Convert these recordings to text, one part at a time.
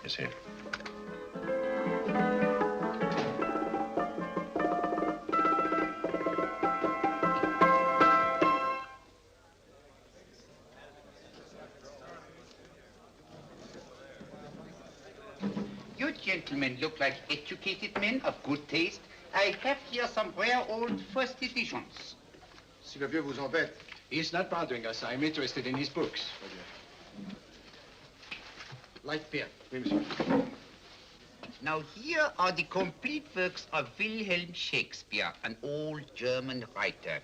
Is here. You gentlemen look like educated men of good taste. I have here some rare old first editions. Si le vieux vous embête. He's not bothering us. I'm interested in his books. Light beer. Oui, monsieur. Now here are the complete works of Wilhelm Shakespeare, an old German writer.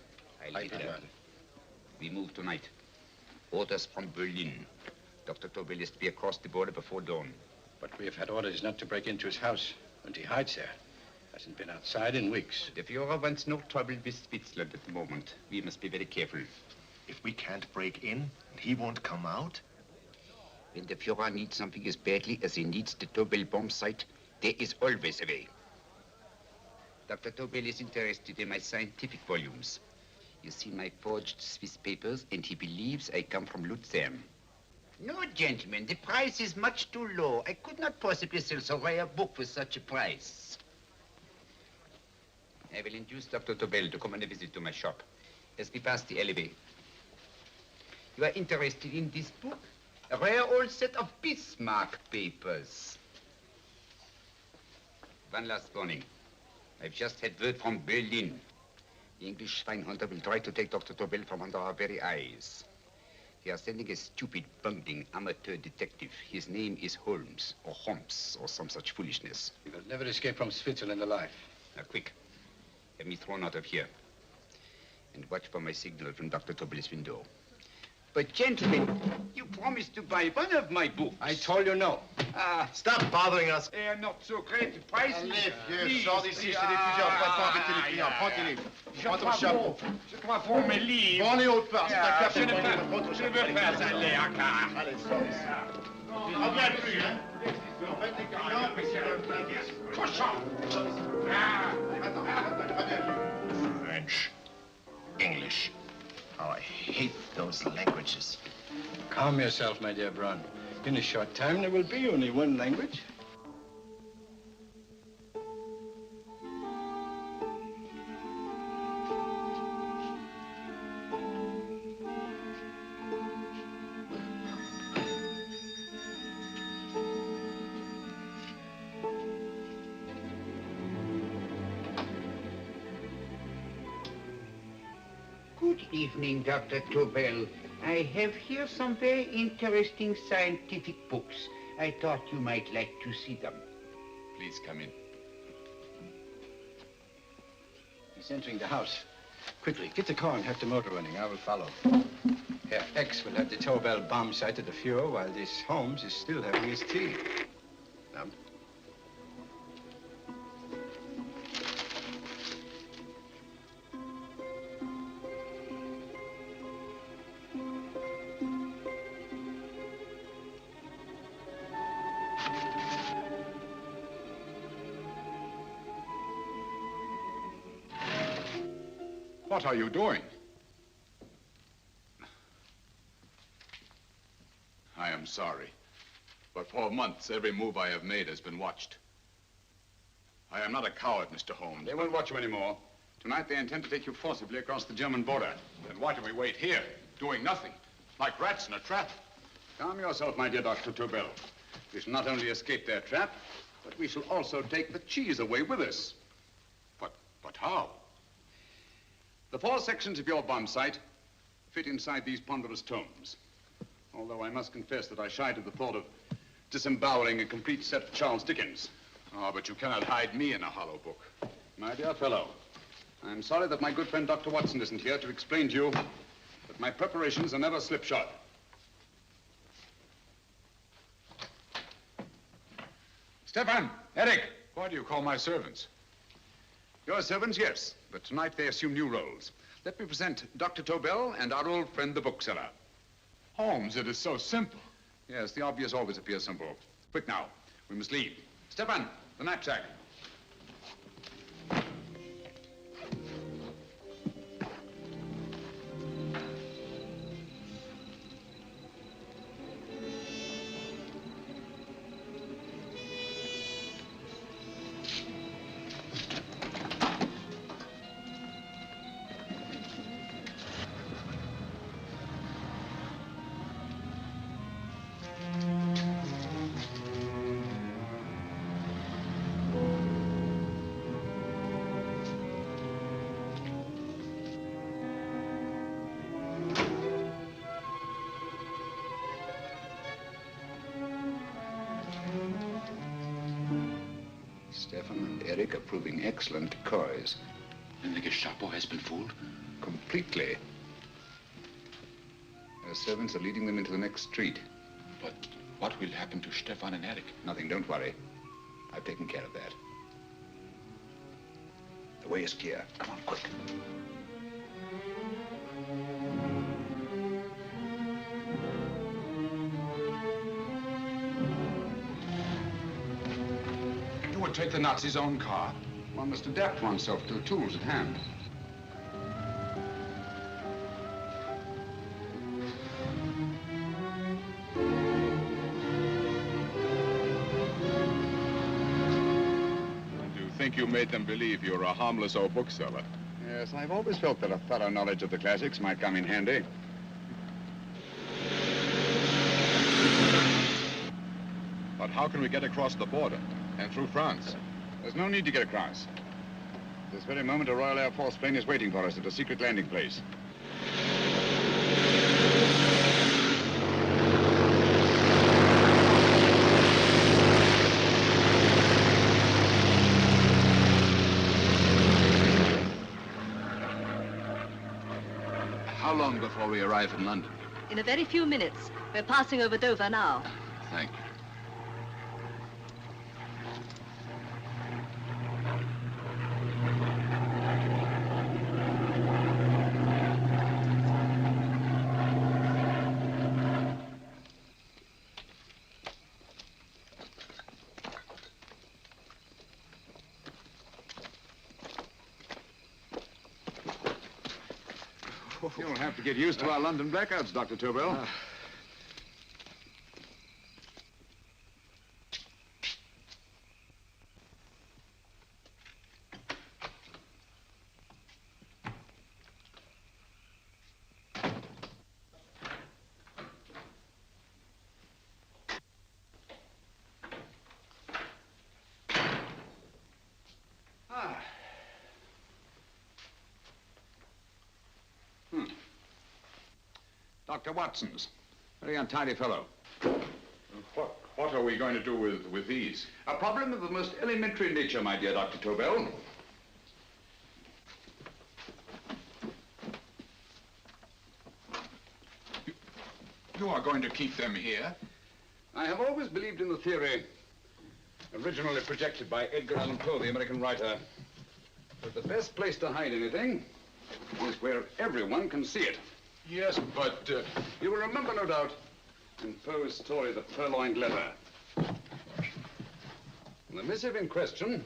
We move tonight. Orders from Berlin. Dr. Tobel is to be across the border before dawn. But we have had orders not to break into his house, and he hides there. Hasn't been outside in weeks. The Führer wants no trouble with Switzerland at the moment. We must be very careful. If we can't break in, and he won't come out? When the Führer needs something as badly as he needs the Tobel bomb site, there is always a way. Dr. Tobel is interested in my scientific volumes. He's seen my forged Swiss papers, and he believes I come from Luzern. No, gentlemen, the price is much too low. I could not possibly sell so rare a book for such a price. I will induce Dr. Tobel to come on a visit to my shop as we pass the alleyway. You are interested in this book? A rare old set of Bismarck papers. One last warning. I've just had word from Berlin. The English swinehunter will try to take Dr. Tobel from under our very eyes. They are sending a stupid, bungling amateur detective. His name is Holmes, or some such foolishness. He will never escape from Switzerland alive. Now, quick. Have me thrown out of here. And watch for my signal from Dr. Tobel's window. But, gentlemen, you promised to buy one of my books. I told you no. Stop bothering us. They are not so great prices. Allez, vieux, sors d'ici, c'est l'étudiant. Pas embêter les clients. Prends tes livres. Prends ton chapeau. Je crois pour mes livres. Prends les autres parts. C'est ta cape. Je ne veux pas aller à car. Allez, sors d'ici. Reviens plus, hein. En fait, les clients, Cochon. Attends, reviens. French, English. Oh, I hate those languages. Calm yourself, my dear Braun. In a short time, there will be only one language. Good evening, Dr. Tobel. I have here some very interesting scientific books. I thought you might like to see them. Please come in. He's entering the house. Quickly, get the car and have the motor running. I will follow. Herr X will have the Tobel bomb site at the Fuhrer while this Holmes is still having his tea. Now. What are you doing? I am sorry, but for months, every move I have made has been watched. I am not a coward, Mr. Holmes. They won't watch you anymore. Tonight they intend to take you forcibly across the German border. Then why do we wait here, doing nothing, like rats in a trap? Calm yourself, my dear Dr. Tobel. We shall not only escape their trap, but we shall also take the cheese away with us. But how? The 4 sections of your bomb site fit inside these ponderous tomes. Although I must confess that I shied at the thought of disemboweling a complete set of Charles Dickens. Oh, but you cannot hide me in a hollow book. My dear fellow, I'm sorry that my good friend Dr. Watson isn't here to explain to you that my preparations are never slipshod. Stefan, Eric, why do you call my servants? Your servants, yes, but tonight they assume new roles. Let me present Dr. Tobel and our old friend, the bookseller. Holmes, it is so simple. Yes, the obvious always appears simple. Quick now, we must leave. Stefan, the knapsack. Stefan and Eric are proving excellent decoys. Then the Gestapo has been fooled? Completely. Their servants are leading them into the next street. But what will happen to Stefan and Eric? Nothing, don't worry. I've taken care of that. The way is clear. Come on, quick. You would take the Nazis' own car? One must adapt oneself to the tools at hand. You think you made them believe you're a harmless old bookseller? Yes, I've always felt that a thorough knowledge of the classics might come in handy. But how can we get across the border and through France? There's no need to get across. This very moment, a Royal Air Force plane is waiting for us at a secret landing place. How long before we arrive in London? In a very few minutes. We're passing over Dover now. Thank you. You'll have to get used to our London blackouts, Dr. Tobel. Dr. Watson's. Very untidy fellow. What are we going to do with these? A problem of the most elementary nature, my dear Dr. Tobel. You are going to keep them here? I have always believed in the theory, originally projected by Edgar Allan Poe, the American writer, that the best place to hide anything is where everyone can see it. Yes, but... You will remember, no doubt, in Poe's story, The Purloined Letter. The missive in question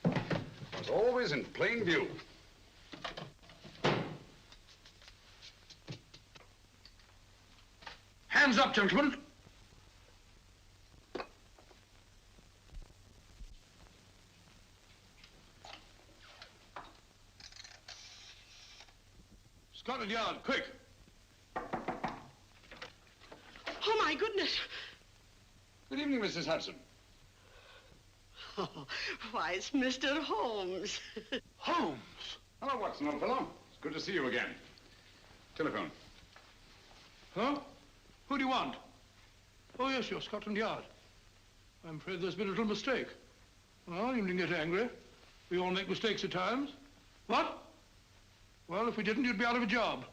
was always in plain view. Hands up, gentlemen. Scotland Yard, quick. Oh, my goodness. Good evening, Mrs. Hudson. Oh, why, it's Mr. Holmes. Holmes. Hello, Watson, old fellow. It's good to see you again. Telephone. Huh? Who do you want? Oh, yes, you're Scotland Yard. I'm afraid there's been a little mistake. Well, you needn't get angry. We all make mistakes at times. What? Well, if we didn't, you'd be out of a job.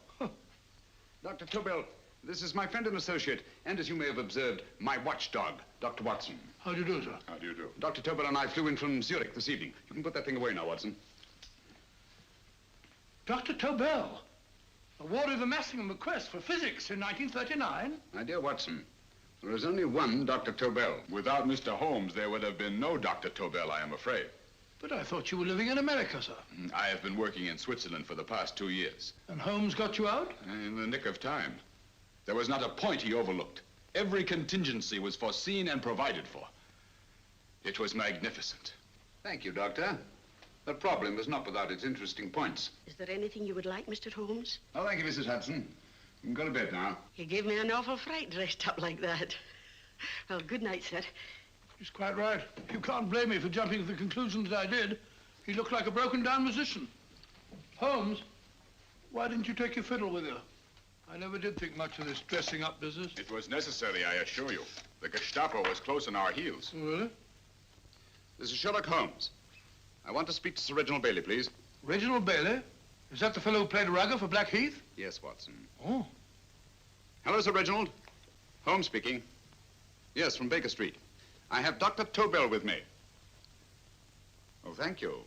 Dr. Tobel, this is my friend and associate, and as you may have observed, my watchdog, Dr. Watson. How do you do, sir? How do you do? Dr. Tobel and I flew in from Zurich this evening. You can put that thing away now, Watson. Dr. Tobel, awarded the Massingham Bequest for physics in 1939. My dear Watson, there is only one Dr. Tobel. Without Mr. Holmes, there would have been no Dr. Tobel, I am afraid. But I thought you were living in America, sir. I have been working in Switzerland for the past 2 years. And Holmes got you out? In the nick of time. There was not a point he overlooked. Every contingency was foreseen and provided for. It was magnificent. Thank you, Doctor. The problem is not without its interesting points. Is there anything you would like, Mr. Holmes? Oh, thank you, Mrs. Hudson. You can go to bed now. You gave me an awful fright dressed up like that. Well, good night, sir. He's quite right. You can't blame me for jumping to the conclusion that I did. He looked like a broken-down musician. Holmes, why didn't you take your fiddle with you? I never did think much of this dressing-up business. It was necessary, I assure you. The Gestapo was close on our heels. Really? This is Sherlock Holmes. I want to speak to Sir Reginald Bailey, please. Reginald Bailey? Is that the fellow who played rugger for Blackheath? Yes, Watson. Oh. Hello, Sir Reginald. Holmes speaking. Yes, from Baker Street. I have Dr. Tobel with me. Oh, thank you.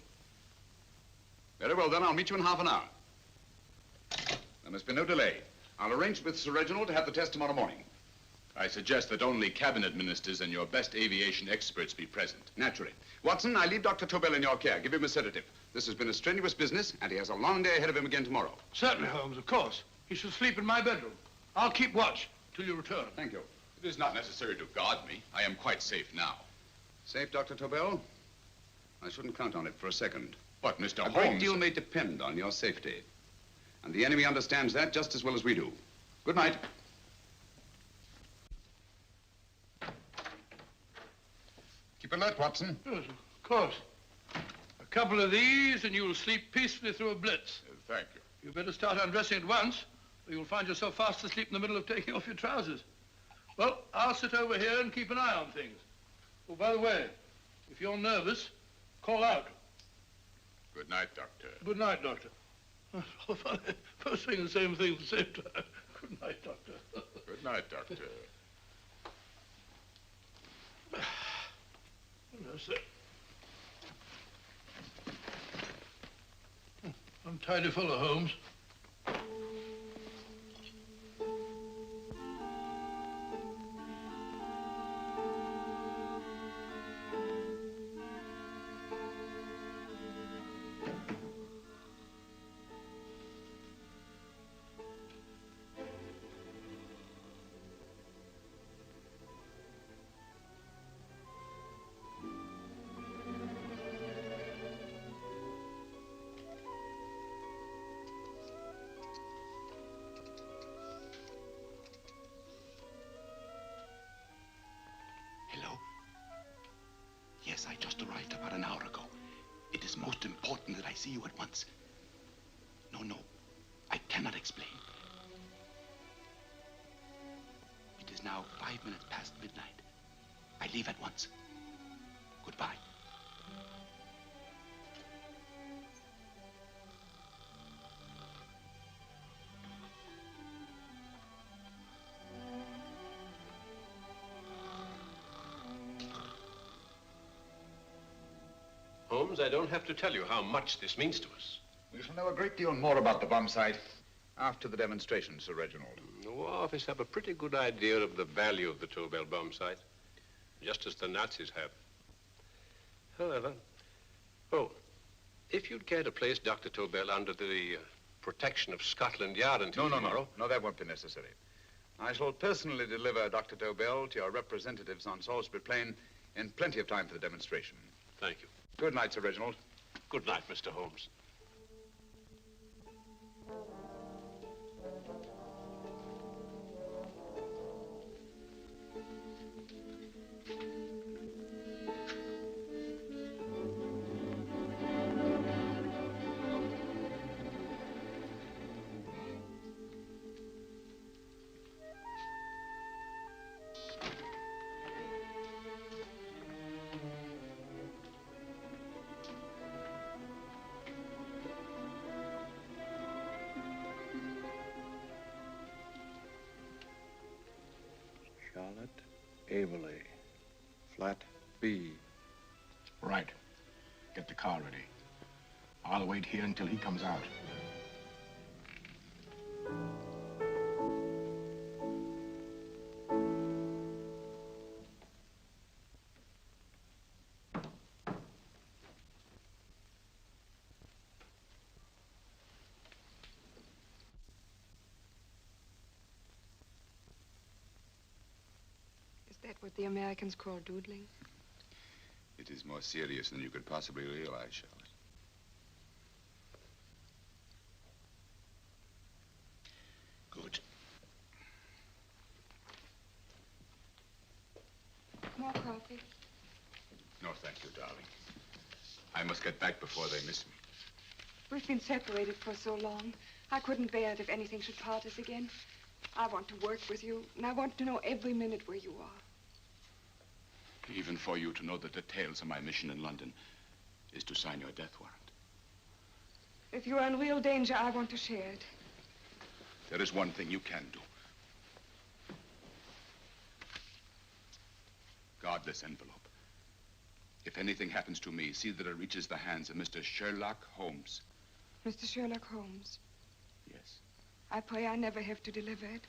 Very well, then. I'll meet you in half an hour. There must be no delay. I'll arrange with Sir Reginald to have the test tomorrow morning. I suggest that only cabinet ministers and your best aviation experts be present. Naturally. Watson, I leave Dr. Tobel in your care. Give him a sedative. This has been a strenuous business, and he has a long day ahead of him again tomorrow. Certainly, Holmes, of course. He should sleep in my bedroom. I'll keep watch till you return. Thank you. It is not necessary to guard me. I am quite safe now. Safe, Dr. Tobel? I shouldn't count on it for a second. But, Mr. A Holmes... great deal may depend on your safety. And the enemy understands that just as well as we do. Good night. Keep alert, Watson. Yes, of course. A couple of these and you'll sleep peacefully through a blitz. Thank you. You better start undressing at once, or you'll find yourself fast asleep in the middle of taking off your trousers. Well, I'll sit over here and keep an eye on things. Oh, by the way, if you're nervous, call out. Good night, Doctor. Good night, Doctor. Both saying the same thing at the same time. Good night, Doctor. Good night, Doctor. Yes, sir. Untidy fellow, Holmes. Hello? Yes, I just arrived about an hour ago. It is most important that I see you at once. No, I cannot explain. is now 5 minutes past midnight. I leave at once. Goodbye. Holmes, I don't have to tell you how much this means to us. We shall know a great deal more about the bomb site after the demonstration, Sir Reginald. The War Office have a pretty good idea of the value of the Tobel bomb site, just as the Nazis have. However, if you'd care to place Dr. Tobel under the protection of Scotland Yard until tomorrow... No, that won't be necessary. I shall personally deliver Dr. Tobel to your representatives on Salisbury Plain in plenty of time for the demonstration. Thank you. Good night, Sir Reginald. Good night, Mr. Holmes. Charlotte Averley, flat B. Right. Get the car ready. I'll wait here until he comes out. Is that what the Americans call doodling? It is more serious than you could possibly realize, Charlotte. Good. More coffee? No, thank you, darling. I must get back before they miss me. We've been separated for so long. I couldn't bear it if anything should part us again. I want to work with you, and I want to know every minute where you are. Even for you to know the details of my mission in London is to sign your death warrant. If you're in real danger, I want to share it. There is one thing you can do. Guard this envelope. If anything happens to me, see that it reaches the hands of Mr. Sherlock Holmes. Mr. Sherlock Holmes. Yes. I pray I never have to deliver it.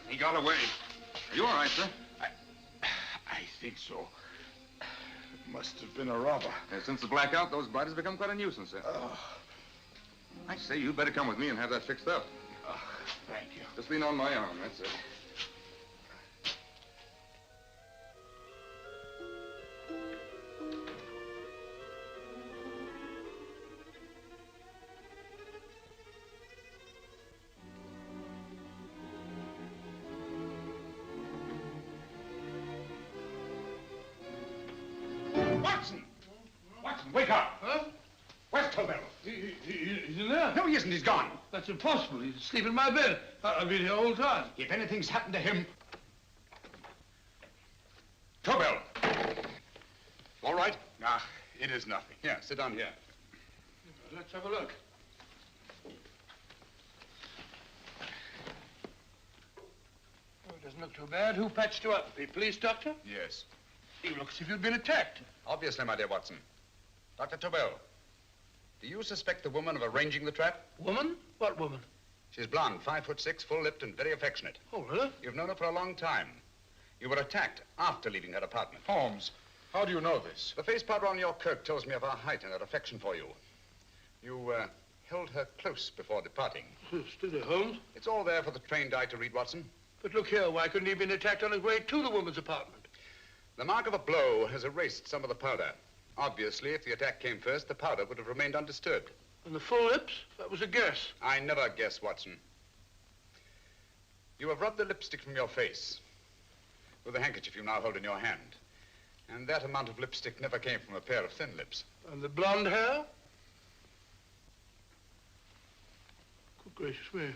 He got away. Are you all right, sir? I think so. Must have been a robber. Since the blackout, those bodies become quite a nuisance, sir. I say, you better come with me and have that fixed up. Thank you. Just lean on my arm, that's it. Watson! Watson, wake up! Huh? Where's Tobel? He's in there. No, he isn't. He's gone. That's impossible. He's asleep in my bed. I've been here all the time. If anything's happened to him... Tobel! All right? Ah, it is nothing. Here, sit down here. Let's have a look. Oh, it doesn't look too bad. Who patched you up? The police doctor? Yes. You look as if you'd been attacked. Obviously, my dear Watson. Dr. Tobel, do you suspect the woman of arranging the trap? Woman? What woman? She's blonde, 5'6", full-lipped, and very affectionate. Oh, really? You've known her for a long time. You were attacked after leaving her apartment. Holmes, How do you know this? The face powder on your coat tells me of her height and her affection for you. You held her close before departing. Steady, Holmes. It's all there for the trained eye to read, Watson. But look here, why couldn't he have been attacked on his way to the woman's apartment? The mark of a blow has erased some of the powder. Obviously, if the attack came first, the powder would have remained undisturbed. And the full lips? That was a guess. I never guess, Watson. You have rubbed the lipstick from your face with the handkerchief you now hold in your hand. And that amount of lipstick never came from a pair of thin lips. And the blonde hair? Good gracious me.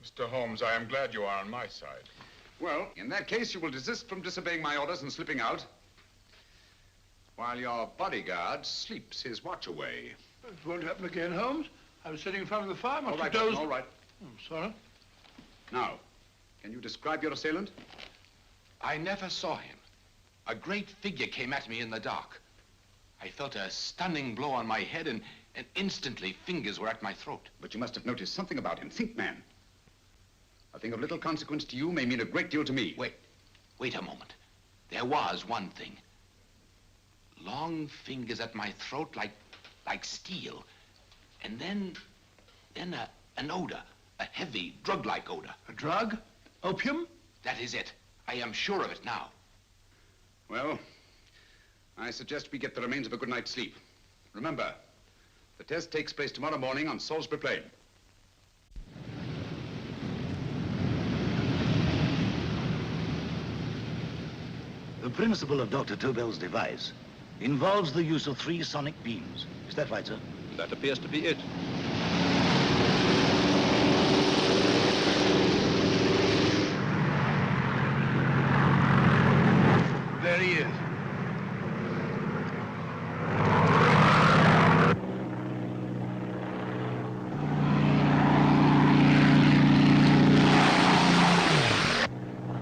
Mr. Holmes, I am glad you are on my side. Well, in that case, you will desist from disobeying my orders and slipping out, while your bodyguard sleeps his watch away. It won't happen again, Holmes. I was sitting in front of the fire. All right, Watson, all right. I'm sorry. Now, can you describe your assailant? I never saw him. A great figure came at me in the dark. I felt a stunning blow on my head, and instantly fingers were at my throat. But you must have noticed something about him. Think, man. A thing of little consequence to you may mean a great deal to me. Wait a moment. There was one thing. Long fingers at my throat like steel. And then an odor, a heavy, drug-like odor. A drug? Opium? That is it. I am sure of it now. Well, I suggest we get the remains of a good night's sleep. Remember, the test takes place tomorrow morning on Salisbury Plain. The principle of Dr. Tobel's device involves the use of 3 sonic beams. Is that right, sir? That appears to be it. There he is.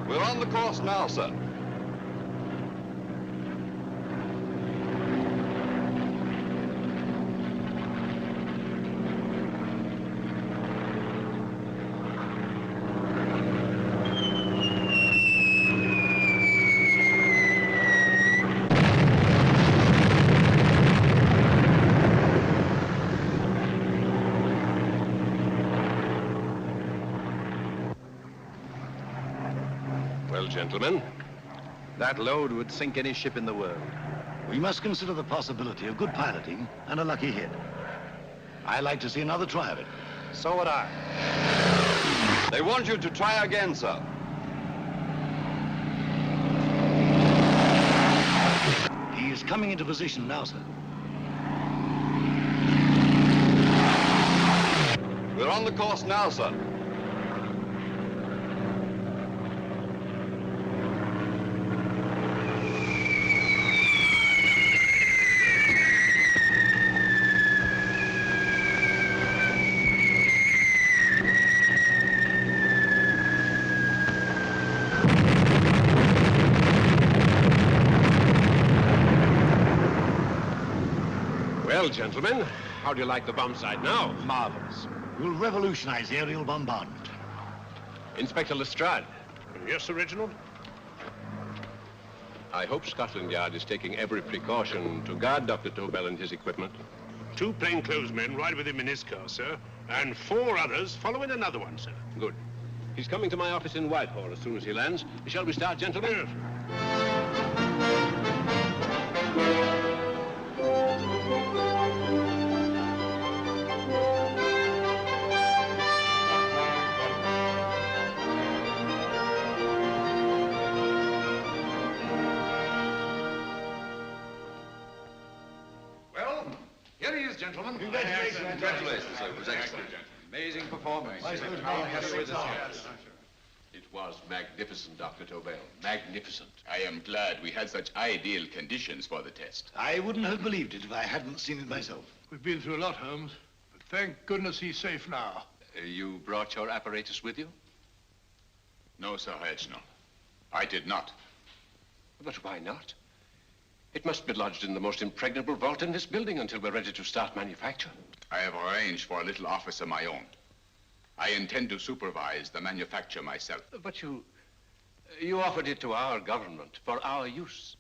We're on the course now, sir. Well, gentlemen, that load would sink any ship in the world. We must consider the possibility of good piloting and a lucky hit. I like to see another try of it. So would I. They want you to try again, sir. He is coming into position now, sir. We're on the course now, sir. Well, gentlemen, how do you like the bomb sight now? Marvelous. We'll revolutionize the aerial bombardment. Inspector Lestrade. Yes, Sir Reginald? I hope Scotland Yard is taking every precaution to guard Dr. Tobel and his equipment. 2 plainclothesmen ride with him in his car, sir, and 4 others follow in another one, sir. Good. He's coming to my office in Whitehall as soon as he lands. Shall we start, gentlemen? Yes. Well, here he is, gentlemen. Congratulations, sir. It was excellent. Amazing performance. It was magnificent, Dr. Tobel. Magnificent. I am glad we had such ideal conditions for the test. I wouldn't have believed it if I hadn't seen it myself. We've been through a lot, Holmes, but thank goodness he's safe now. You brought your apparatus with you? No, Sir Reginald. I did not. But why not? It must be lodged in the most impregnable vault in this building until we're ready to start manufacture. I have arranged for a little office of my own. I intend to supervise the manufacture myself. But you offered it to our government for our use.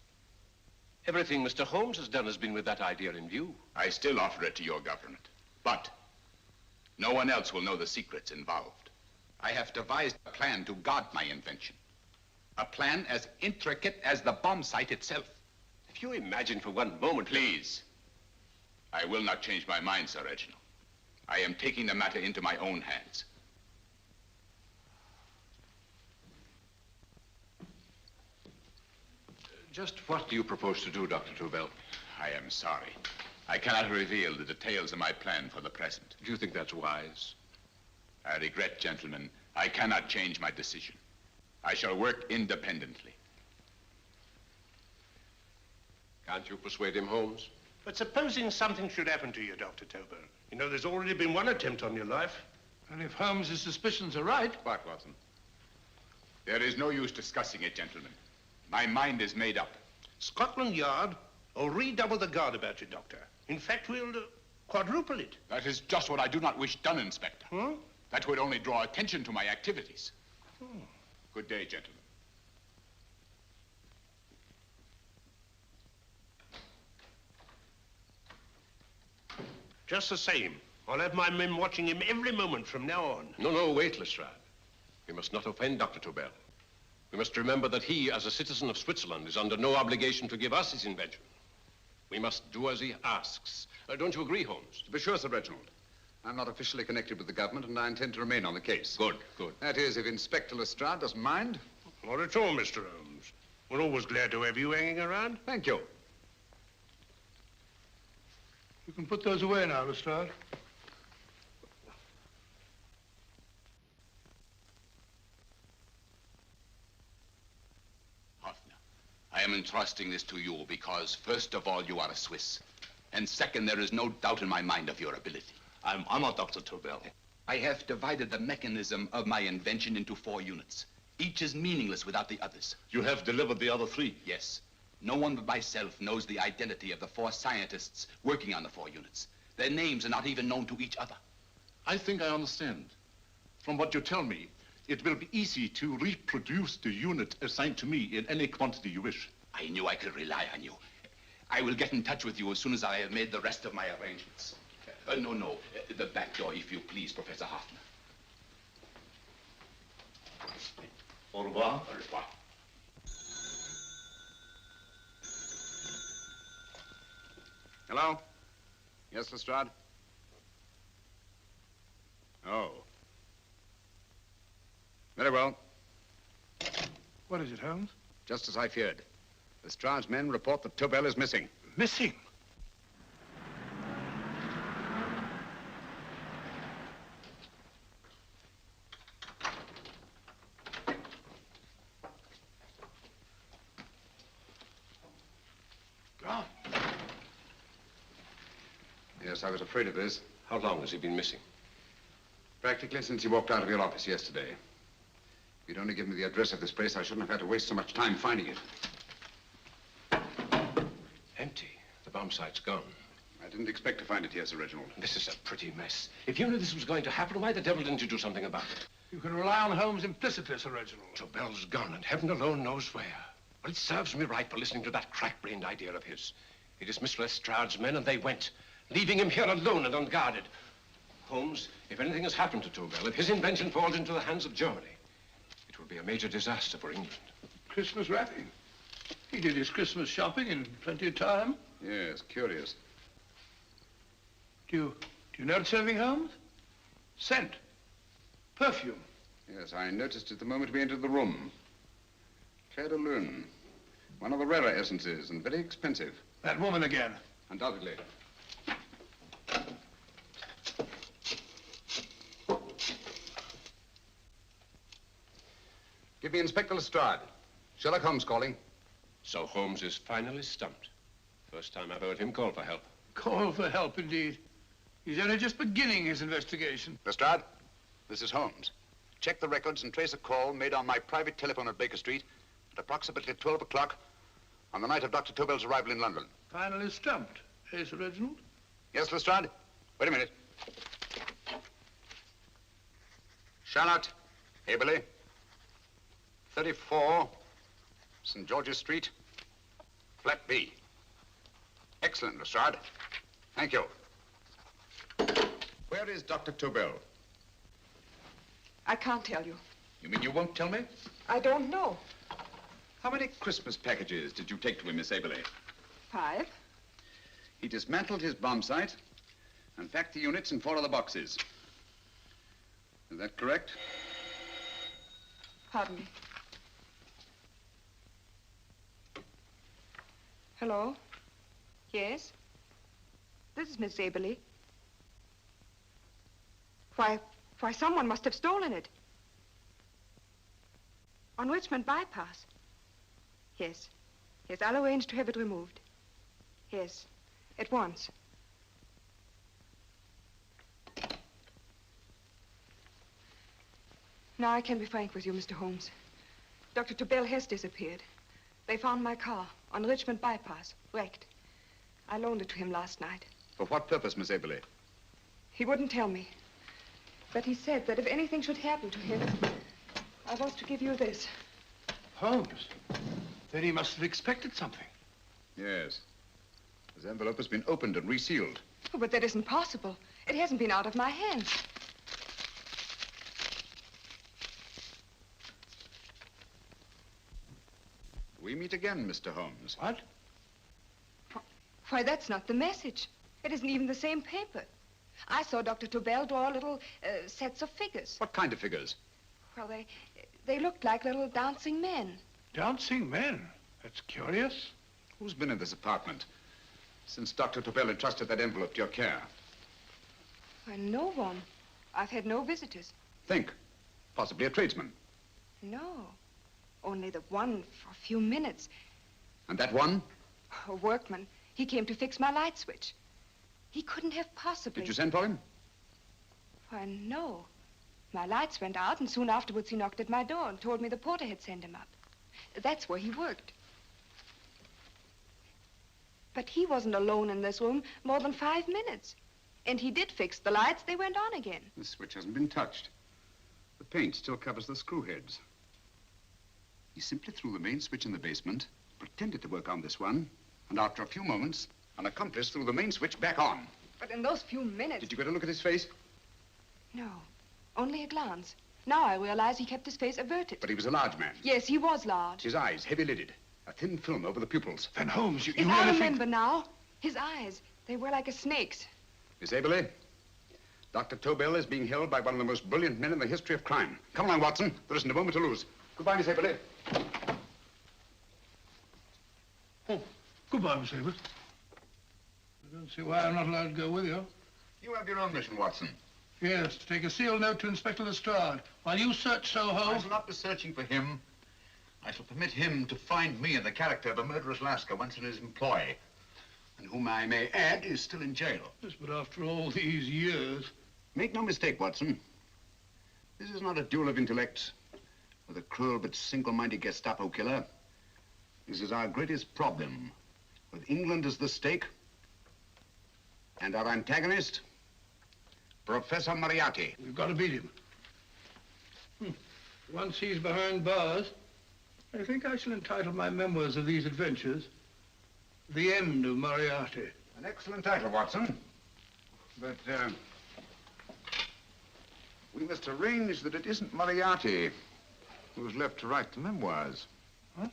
Everything Mr. Holmes has done has been with that idea in view. I still offer it to your government. But no one else will know the secrets involved. I have devised a plan to guard my invention. A plan as intricate as the bomb site itself. If you imagine for one moment... Please. I will not change my mind, Sir Reginald. I am taking the matter into my own hands. Just what do you propose to do, Dr. Tobel? I am sorry. I cannot reveal the details of my plan for the present. Do you think that's wise? I regret, gentlemen, I cannot change my decision. I shall work independently. Can't you persuade him, Holmes? But supposing something should happen to you, Dr. Tobel. You know, there's already been one attempt on your life. And if Holmes's suspicions are right... What, Watson? There is no use discussing it, gentlemen. My mind is made up. Scotland Yard will redouble the guard about you, Doctor. In fact, we'll quadruple it. That is just what I do not wish done, Inspector. Huh? That would only draw attention to my activities. Good day, gentlemen. Just the same, I'll have my men watching him every moment from now on. No, wait, Lestrade. We must not offend Dr. Tobel. We must remember that he, as a citizen of Switzerland, is under no obligation to give us his invention. We must do as he asks. Don't you agree, Holmes? To be sure, Sir Reginald. I'm not officially connected with the government, and I intend to remain on the case. Good, good. That is, if Inspector Lestrade doesn't mind. Not at all, Mr. Holmes. We're always glad to have you hanging around. Thank you. You can put those away now, Lestrade. I am entrusting this to you because, first of all, you are a Swiss. And second, there is no doubt in my mind of your ability. I'm honored, Dr. Tobel. I have divided the mechanism of my invention into 4 units. Each is meaningless without the others. You have delivered the other 3? Yes. No one but myself knows the identity of the 4 scientists working on the 4 units. Their names are not even known to each other. I think I understand. From what you tell me, it will be easy to reproduce the unit assigned to me in any quantity you wish. I knew I could rely on you. I will get in touch with you as soon as I have made the rest of my arrangements. No. The back door, if you please, Professor Hoffner. Au revoir. Au revoir. Hello? Yes, Lestrade? Oh. Very well. What is it, Holmes? Just as I feared. Lestrade's men report that Tobel is missing. Missing? Gone. Yes, I was afraid of this. How long has he been missing? Practically since he walked out of your office yesterday. If you'd only given me the address of this place, I shouldn't have had to waste so much time finding it. Empty. The bomb site's gone. I didn't expect to find it here, Sir Reginald. This is a pretty mess. If you knew this was going to happen, why the devil didn't you do something about it? You can rely on Holmes implicitly, Sir Reginald. Tobel's gone, and heaven alone knows where. Well, it serves me right for listening to that crack-brained idea of his. He dismissed Lestrade's men, and they went, leaving him here alone and unguarded. Holmes, if anything has happened to Tobel, if his invention falls into the hands of Germany, it will be a major disaster for England. Christmas wrapping. He did his Christmas shopping in plenty of time. Yes, curious. Do you notice anything, Holmes? Scent. Perfume. Yes, I noticed it the moment we entered the room. Clair de Lune. One of the rarer essences, and very expensive. That woman again. Undoubtedly. Give me Inspector Lestrade. Sherlock Holmes calling. So Holmes is finally stumped. First time I've heard him call for help. Call for help, indeed. He's only just beginning his investigation. Lestrade, this is Holmes. Check the records and trace a call made on my private telephone at Baker Street at approximately 12 o'clock on the night of Dr. Tobel's arrival in London. Finally stumped, eh, Sir Reginald? Yes, Lestrade? Wait a minute. Charlotte, Aberley, 34, St. George's Street, flat B. Excellent, Lestrade. Thank you. Where is Dr. Tobel? I can't tell you. You mean you won't tell me? I don't know. How many Christmas packages did you take to him, Miss Aberley? 5. He dismantled his bomb site and packed the units in 4 of the boxes. Is that correct? Pardon me. Hello? Yes? This is Miss Aberley. Why, someone must have stolen it. On Richmond Bypass. Yes. Yes, I'll arrange to have it removed. Yes, at once. Now I can be frank with you, Mr. Holmes. Dr. Tobel has disappeared. They found my car on Richmond Bypass, wrecked. I loaned it to him last night. For what purpose, Miss Aberley? He wouldn't tell me. But he said that if anything should happen to him, I was to give you this. Holmes? Then he must have expected something. Yes. This envelope has been opened and resealed. Oh, but that isn't possible. It hasn't been out of my hands. We meet again, Mr. Holmes. What? Why, that's not the message. It isn't even the same paper. I saw Dr. Tobel draw little sets of figures. What kind of figures? Well, they looked like little dancing men. Dancing men? That's curious. Who's been in this apartment since Dr. Tobel entrusted that envelope to your care? Why, no one. I've had no visitors. Think. Possibly a tradesman. No. Only the one for a few minutes. And that one? A workman. He came to fix my light switch. He couldn't have possibly... Did you send for him? Why, no. My lights went out, and soon afterwards he knocked at my door and told me the porter had sent him up. That's where he worked. But he wasn't alone in this room more than 5 minutes. And he did fix the lights. They went on again. The switch hasn't been touched. The paint still covers the screw heads. He simply threw the main switch in the basement, pretended to work on this one, and after a few moments, an accomplice threw the main switch back on. But in those few minutes... Did you get a look at his face? No, only a glance. Now I realize he kept his face averted. But he was a large man. Yes, he was large. His eyes heavy-lidded, a thin film over the pupils. Then Holmes, you Yes, really I think... remember now. His eyes, they were like a snake's. Miss Aberley, Dr. Tobel is being held by one of the most brilliant men in the history of crime. Come along, Watson. There isn't a moment to lose. Goodbye, Miss Aberley. Oh, goodbye, Miss Aberley. I don't see why I'm not allowed to go with you. You have your own mission, Watson. Yes, to take a sealed note to Inspector Lestrade. While you search Soho... I shall not be searching for him. I shall permit him to find me in the character of a murderous Lascar once in his employ, and whom I may add is still in jail. Yes, but after all these years... Make no mistake, Watson. This is not a duel of intellects with a cruel but single-minded Gestapo killer. This is our greatest problem, with England as the stake, and our antagonist, Professor Moriarty. We've got to beat him. Once he's behind bars, I think I shall entitle my memoirs of these adventures, The End of Moriarty. An excellent title, Watson. But, we must arrange that it isn't Moriarty who's left to write the memoirs. Huh?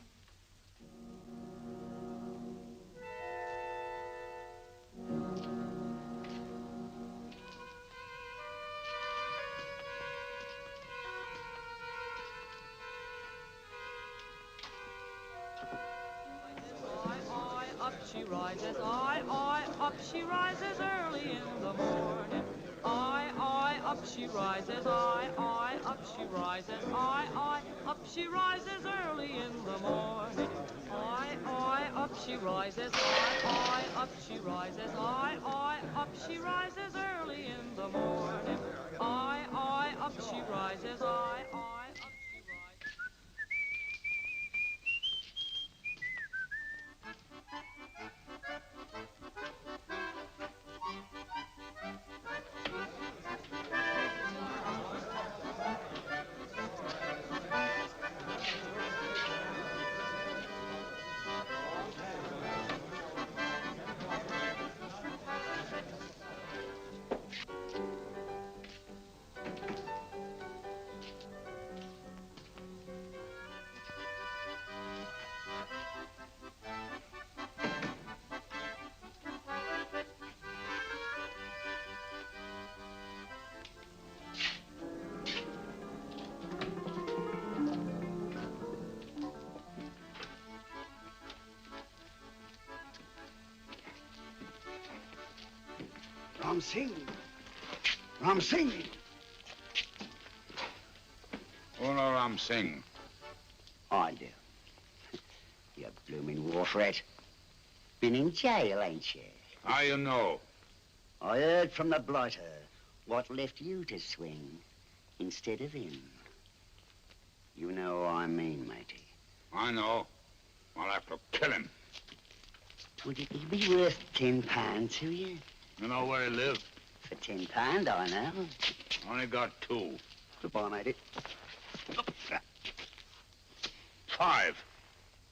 Up she rises, up she rises early in the morning. Up she rises, up she rises, up she rises early in the morning. Up she rises, up she rises, up she rises early in the morning. Up she rises, up she rises. Ram Singh. Ram Singh. Uno Ram Singh. I do. You blooming wharf rat. Been in jail, ain't you? How you know? I heard from the blighter what left you to swing instead of him. You know what I mean, matey. I know. I'll have to kill him. Would it be worth £10 to you? You know where he lives? For £10, I know. Only got 2. Goodbye, matey. 5.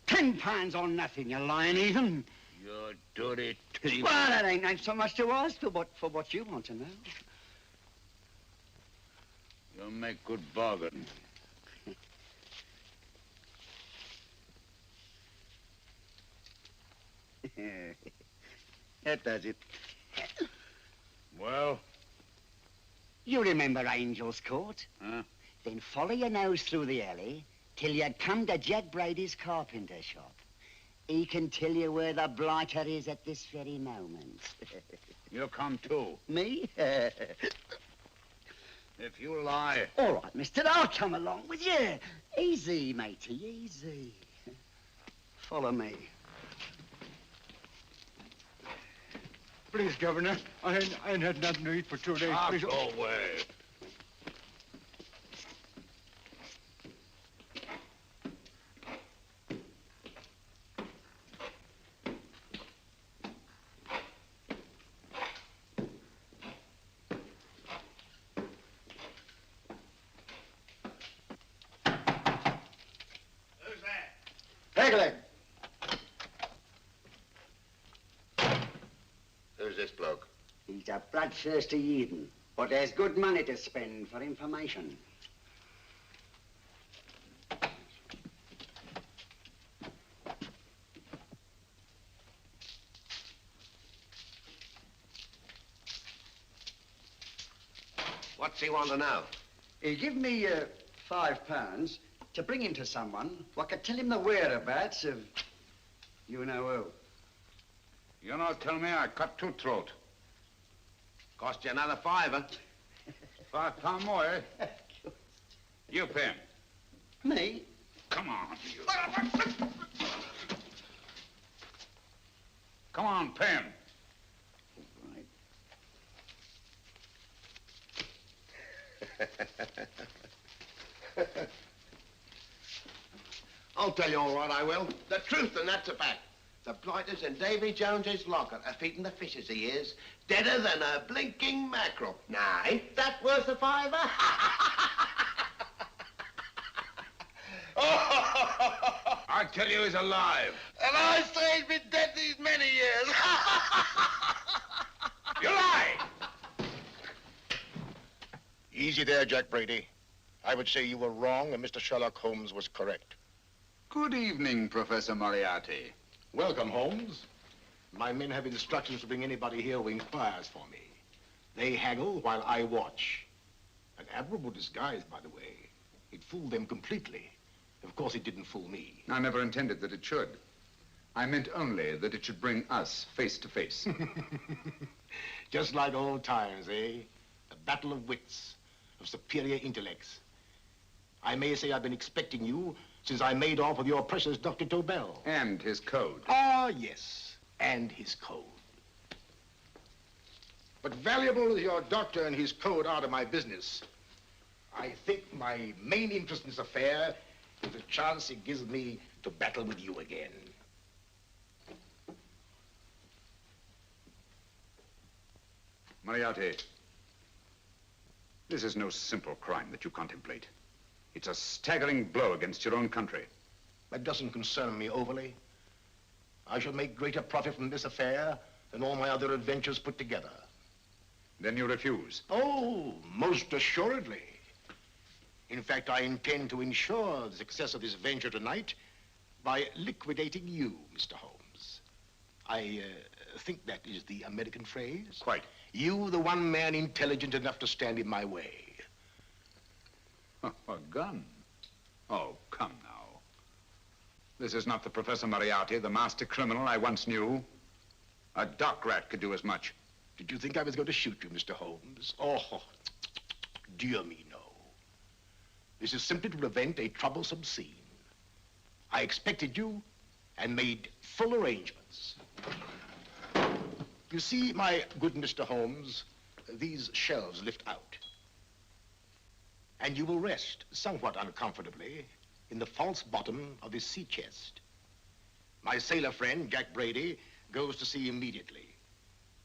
£10 on nothing, you lying heathen. You dirty thief. Well, that ain't so much to ask for what you want to know. You make good bargain. That does it. Well? You remember Angel's Court? Huh? Then follow your nose through the alley till you come to Jack Brady's carpenter shop. He can tell you where the blighter is at this very moment. You come too. Me? If you lie... All right, mister, I'll come along with you. Easy, matey, easy. Follow me. Please, Governor, I ain't had nothing to eat for 2 days. Please. Go away. Pegleg. Who's this bloke? He's a bloodthirsty heathen, but there's good money to spend for information. What's he want to know? He give me £5 to bring him to someone what could tell him the whereabouts of you know who. You not tell me I cut 2 throat. Cost you another £5. £5 more, eh? You pay him. Me? Come on, you. Come on, pay him. I'll tell you all right, I will. The truth, and that's a fact. The blighters in Davy Jones's locker are feeding the fishes, he is. Deader than a blinking mackerel. Now, ain't that worth a £5? I tell you he's alive. And I say he's been dead these many years. You lie! Easy there, Jack Brady. I would say you were wrong and Mr. Sherlock Holmes was correct. Good evening, Professor Moriarty. Welcome, Holmes. My men have instructions to bring anybody here who inquires for me. They haggle while I watch. An admirable disguise, by the way. It fooled them completely. Of course, it didn't fool me. I never intended that it should. I meant only that it should bring us face to face. Just like old times, eh? A battle of wits, of superior intellects. I may say I've been expecting you since I made off with your precious Dr. Tobel. And his code. Ah, yes, and his code. But valuable as your doctor and his code are to my business, I think my main interest in this affair is the chance it gives me to battle with you again. Moriarty, this is no simple crime that you contemplate. It's a staggering blow against your own country. That doesn't concern me overly. I shall make greater profit from this affair than all my other adventures put together. Then you refuse? Oh, most assuredly. In fact, I intend to ensure the success of this venture tonight by liquidating you, Mr. Holmes. I think that is the American phrase. Quite. You, the one man intelligent enough to stand in my way. A gun? Oh, come now. This is not the Professor Moriarty, the master criminal I once knew. A dock rat could do as much. Did you think I was going to shoot you, Mr. Holmes? Oh, dear me, no. This is simply to prevent a troublesome scene. I expected you and made full arrangements. You see, my good Mr. Holmes, these shelves lift out. And you will rest somewhat uncomfortably in the false bottom of his sea chest. My sailor friend, Jack Brady, goes to sea immediately.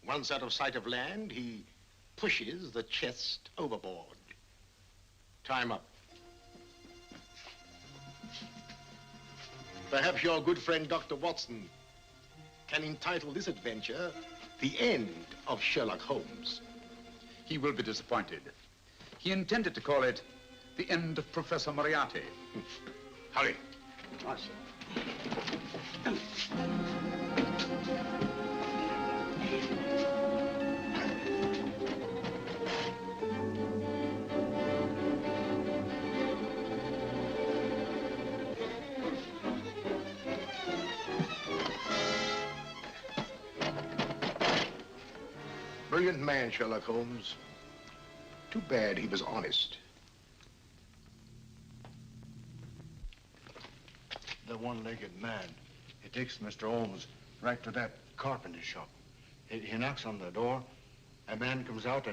Once out of sight of land, he pushes the chest overboard. Time up. Perhaps your good friend, Dr. Watson, can entitle this adventure The End of Sherlock Holmes. He will be disappointed. He intended to call it The End of Professor Moriarty. Hurry. Brilliant man, Sherlock Holmes. Too bad he was honest. The one-legged man. He takes Mr. Holmes right to that carpenter shop. He knocks on the door, a man comes out,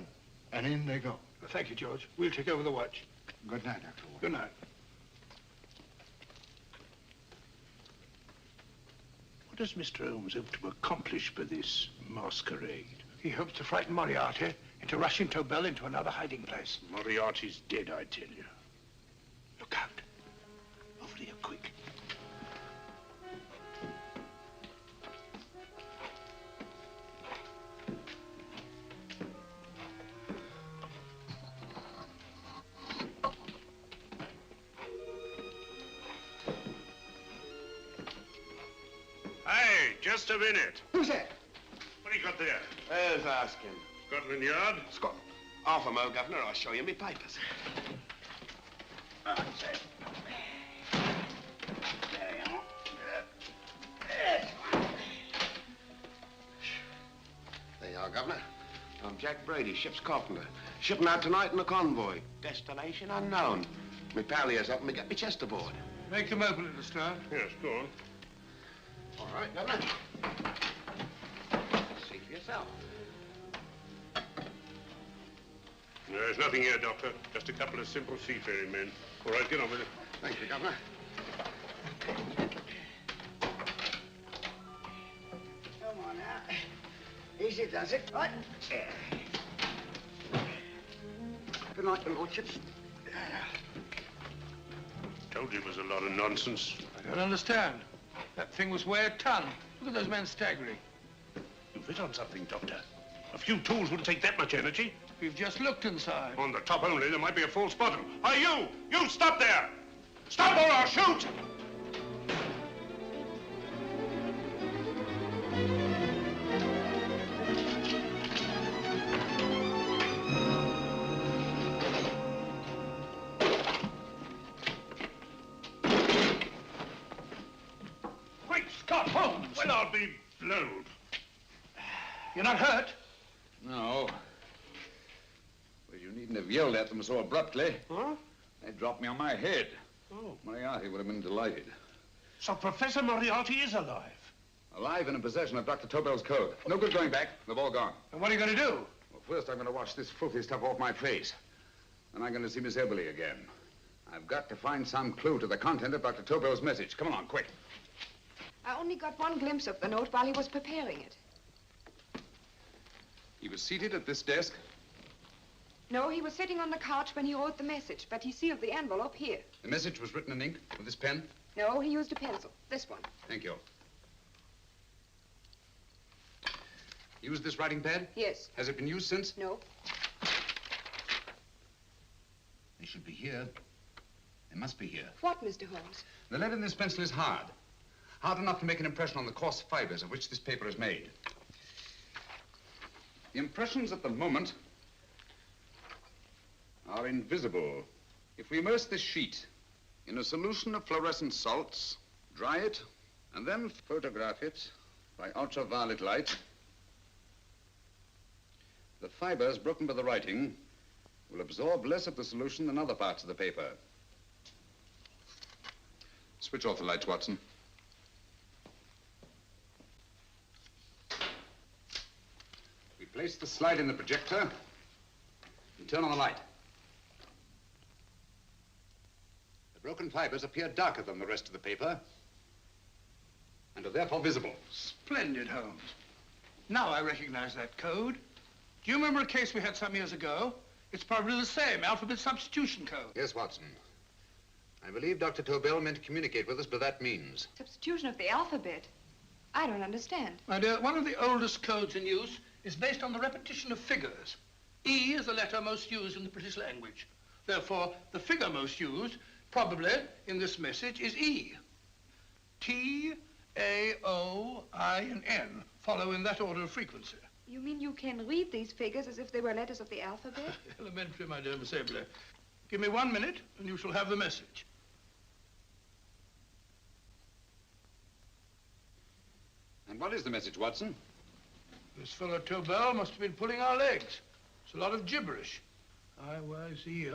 and in they go. Well, thank you, George. We'll take over the watch. Good night, Dr. Holmes. Good night. What does Mr. Holmes hope to accomplish by this masquerade? He hopes to frighten Moriarty into rushing Tobel into another hiding place. Moriarty's dead, I tell you. Look out. Over here, quick. Hey, just a minute. Who's that? What do you got there? Who's asking? Scotland Yard? Half a mo, Governor. I'll show you me papers. There you are, Governor. I'm Jack Brady, ship's carpenter. Shipping out tonight in a convoy. Destination unknown. Me pal here's helping me get me chest aboard. Make them open it, Lestrade. Yes, go on. All right, Governor. See for yourself. There's nothing here, Doctor. Just a couple of simple seafaring men. All right, get on with it. Thank you, Governor. Come on now. Easy does it, right? Good night, your lordships. Told you it was a lot of nonsense. I don't understand. That thing was weigh a ton. Look at those men staggering. You've hit on something, Doctor. A few tools wouldn't take that much energy. We've just looked inside. On the top only, there might be a false bottom. Hey, you! You stop there! Stop or I'll shoot! Great Scott, Holmes! Well, I'll be blowed. You're not hurt? No. Well, you needn't have yelled at them so abruptly. Huh? They dropped me on my head. Oh. Moriarty would have been delighted. So Professor Moriarty is alive? Alive and in possession of Dr. Tobel's code. No good going back. They've all gone. And what are you going to do? Well, first I'm going to wash this filthy stuff off my face. Then I'm going to see Miss Eberly again. I've got to find some clue to the content of Dr. Tobel's message. Come along, quick. I only got one glimpse of the note while he was preparing it. He was seated at this desk. No, he was sitting on the couch when he wrote the message, but he sealed the envelope here. The message was written in ink with this pen. No, he used a pencil. This one. Thank you. Used this writing pad? Yes. Has it been used since? No. They should be here. They must be here. What, Mr. Holmes? The lead in this pencil is hard. Hard enough to make an impression on the coarse fibers of which this paper is made. The impressions at the moment are invisible. If we immerse this sheet in a solution of fluorescent salts, dry it, and then photograph it by ultraviolet light, The fibers broken by the writing will absorb less of the solution than other parts of the paper. Switch off the lights, Watson. We place the slide in the projector and turn on the light. The broken fibers appear darker than the rest of the paper and are therefore visible. Splendid, Holmes. Now I recognize that code. Do you remember a case we had some years ago? It's probably the same, alphabet substitution code. Yes, Watson. I believe Dr. Tobel meant to communicate with us by that means. Substitution of the alphabet? I don't understand. My dear, one of the oldest codes in use is based on the repetition of figures. E is the letter most used in the British language. Therefore, the figure most used, probably in this message, is E. T, A, O, I, and N follow in that order of frequency. You mean you can read these figures as if they were letters of the alphabet? Elementary, my dear Miss Abley. Give me 1 minute, and you shall have the message. And what is the message, Watson? This fellow Tobel must have been pulling our legs. It's a lot of gibberish. I-Y-Z-L-M-T-H-K.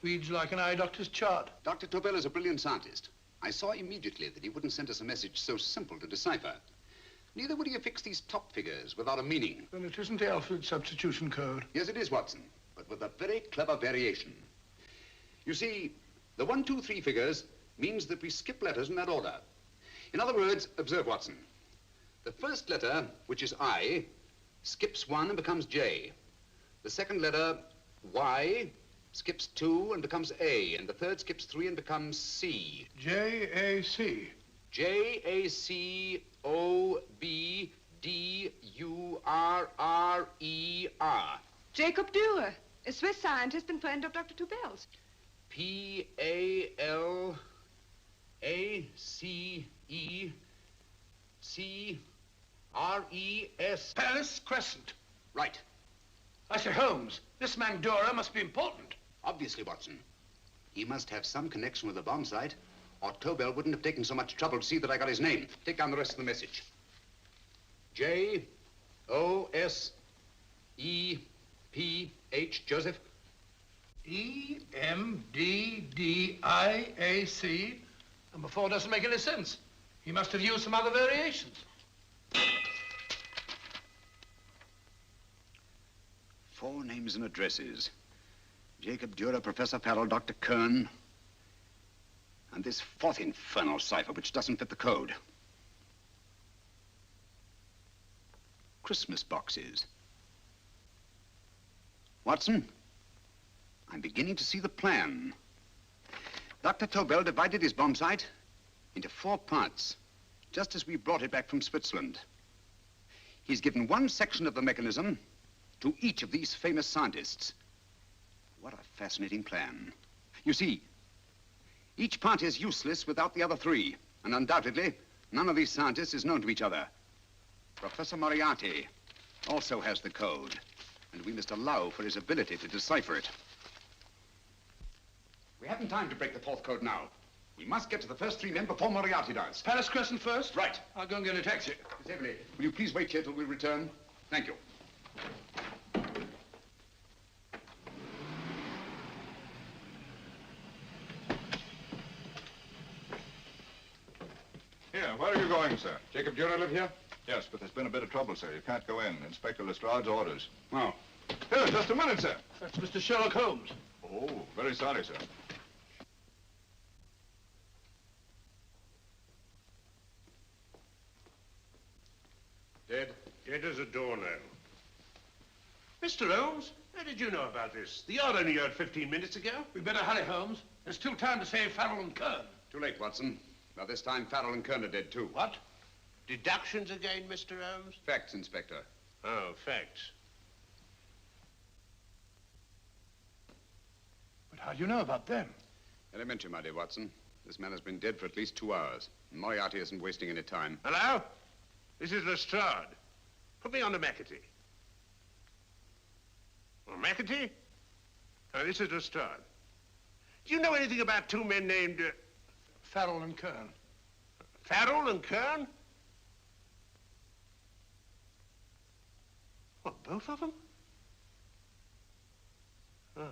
Reads like an eye doctor's chart. Dr. Tobel is a brilliant scientist. I saw immediately that he wouldn't send us a message so simple to decipher. Neither would he affix these top figures without a meaning. Then it isn't the alphabet substitution code. Yes, it is, Watson, but with a very clever variation. You see, the 1, 2, 3 figures means that we skip letters in that order. In other words, observe, Watson. The first letter, which is I, skips 1 and becomes J. The second letter, Y, skips 2 and becomes A. And the third skips 3 and becomes C. J-A-C. J-A-C-O-B-D-U-R-R-E-R. Jacob Dürer, a Swiss scientist and friend of Dr. Tobel's. P-A-L-A-C-E-C-R-E-S. Paris Crescent. Right. I say, Holmes, this man Dürer must be important. Obviously, Watson. He must have some connection with the bomb site, or Tobel wouldn't have taken so much trouble to see that I got his name. Take down the rest of the message. J-O-S-E-P-H, Joseph. E-M-D-D-I-A-C. Number 4 doesn't make any sense. He must have used some other variations. 4 names and addresses. Jacob Dürer, Professor Farrell, Dr. Kern, and this 4th infernal cipher, which doesn't fit the code. Christmas boxes. Watson, I'm beginning to see the plan. Dr. Tobel divided his bomb site into 4 parts, just as we brought it back from Switzerland. He's given 1 section of the mechanism to each of these famous scientists. What a fascinating plan. You see, each part is useless without the other 3, and undoubtedly, none of these scientists is known to each other. Professor Moriarty also has the code, and we must allow for his ability to decipher it. We haven't time to break the 4th code now. We must get to the first 3 men before Moriarty does. Paris Crescent first? Right. I'll go and get a taxi. Miss Eberly, will you please wait here till we return? Thank you. Here, where are you going, sir? Jacob Dürer live here? Yes, but there's been a bit of trouble, sir. You can't go in. Inspector Lestrade's orders. Oh. Here, just a minute, sir. That's Mr. Sherlock Holmes. Oh, very sorry, sir. Dead? Dead as a doornail. Mr. Holmes, how did you know about this? The yard only heard 15 minutes ago. We better hurry, Holmes. There's still time to save Farrell and Kern. Too late, Watson. By this time, Farrell and Kern are dead, too. What? Deductions again, Mr. Holmes? Facts, Inspector. Oh, facts. But how do you know about them? Elementary, my dear Watson. This man has been dead for at least 2 hours. And Moriarty isn't wasting any time. Hello? This is Lestrade. Put me on to McAtee. Oh, McAtee? Oh, this is Lestrade. Do you know anything about 2 men named... Farrell and Kern. Farrell and Kern? Both of them? Oh.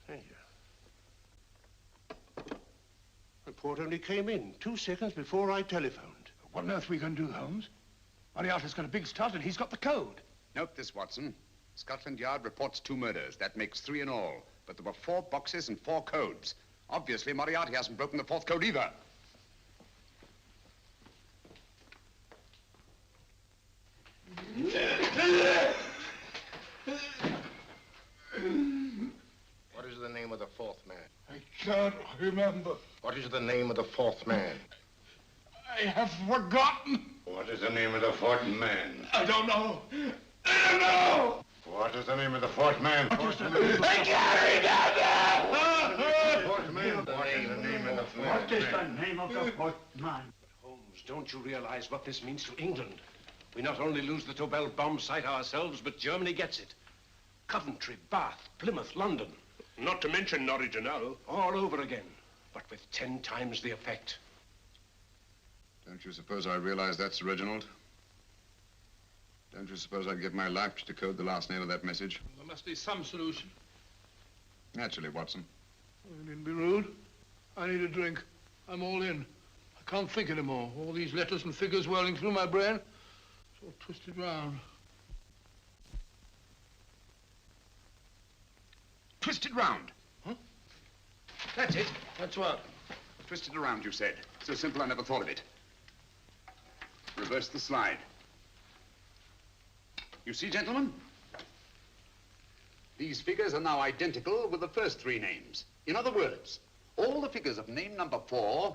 Thank you. Report only came in 2 seconds before I telephoned. What on earth are we going to do, Holmes? Moriarty's got a big start and he's got the code. Note this, Watson. Scotland Yard reports 2 murders. That makes 3 in all. But there were 4 boxes and 4 codes. Obviously, Moriarty hasn't broken the 4th code either. What is the name of the 4th man? I can't remember. What is the name of the 4th man? I have forgotten. What is the name of the 4th man? I don't know. I don't know. What is the name of the 4th man? I can't remember. What is the name of the 4th man? What is the name of the 4th man? Holmes, don't you realize what this means to England? We not only lose the Tobel bomb site ourselves, but Germany gets it. Coventry, Bath, Plymouth, London. Not to mention Norwich and Hull. All over again, but with 10 times the effect. Don't you suppose I realize that's Reginald? Don't you suppose I'd give my life to decode the last name of that message? There must be some solution. Naturally, Watson. I needn't be rude. I need a drink. I'm all in. I can't think anymore. All these letters and figures whirling through my brain. It's all twisted round. Twisted round. Huh? That's it. That's what? Twisted around, you said. So simple, I never thought of it. Reverse the slide. You see, gentlemen? These figures are now identical with the first 3 names. In other words, all the figures of name number 4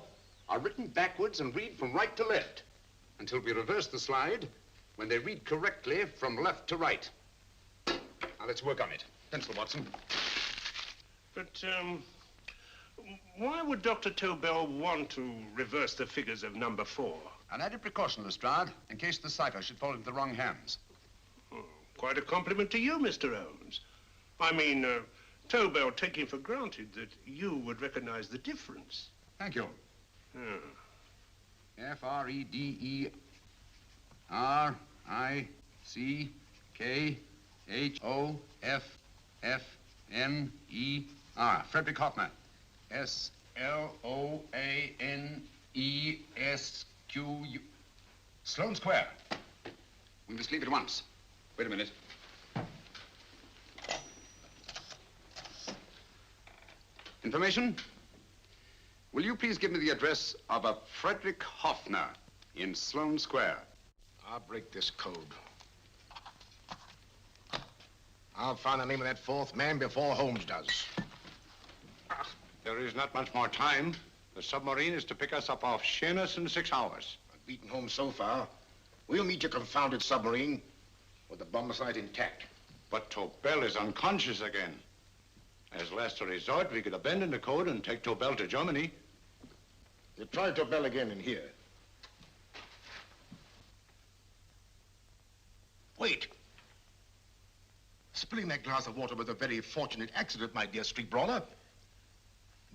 are written backwards and read from right to left until we reverse the slide when they read correctly from left to right. Now, let's work on it. Pencil, Watson. But, why would Dr. Tobel want to reverse the figures of number 4? An added precaution, Lestrade, in case the cipher should fall into the wrong hands. Oh, quite a compliment to you, Mr. Holmes. I mean, Tobel taking for granted that you would recognize the difference. Thank you. Oh. Frederick-Hoffner. Frederick Hoffner. S-L-O-A-N-E-S-Q-U. Sloane Square. We must leave at once. Wait a minute. Information? Will you please give me the address of a Frederick Hoffner in Sloane Square? I'll break this code. I'll find the name of that 4th man before Holmes does. There is not much more time. The submarine is to pick us up off Sheerness in 6 hours. I've beaten Holmes so far. We'll meet your confounded submarine with the bomb site intact. But Tobel is unconscious again. As last resort, we could abandon the code and take Tobel to Germany. You try Tobel again in here. Wait. Spilling that glass of water was a very fortunate accident, my dear street brawler.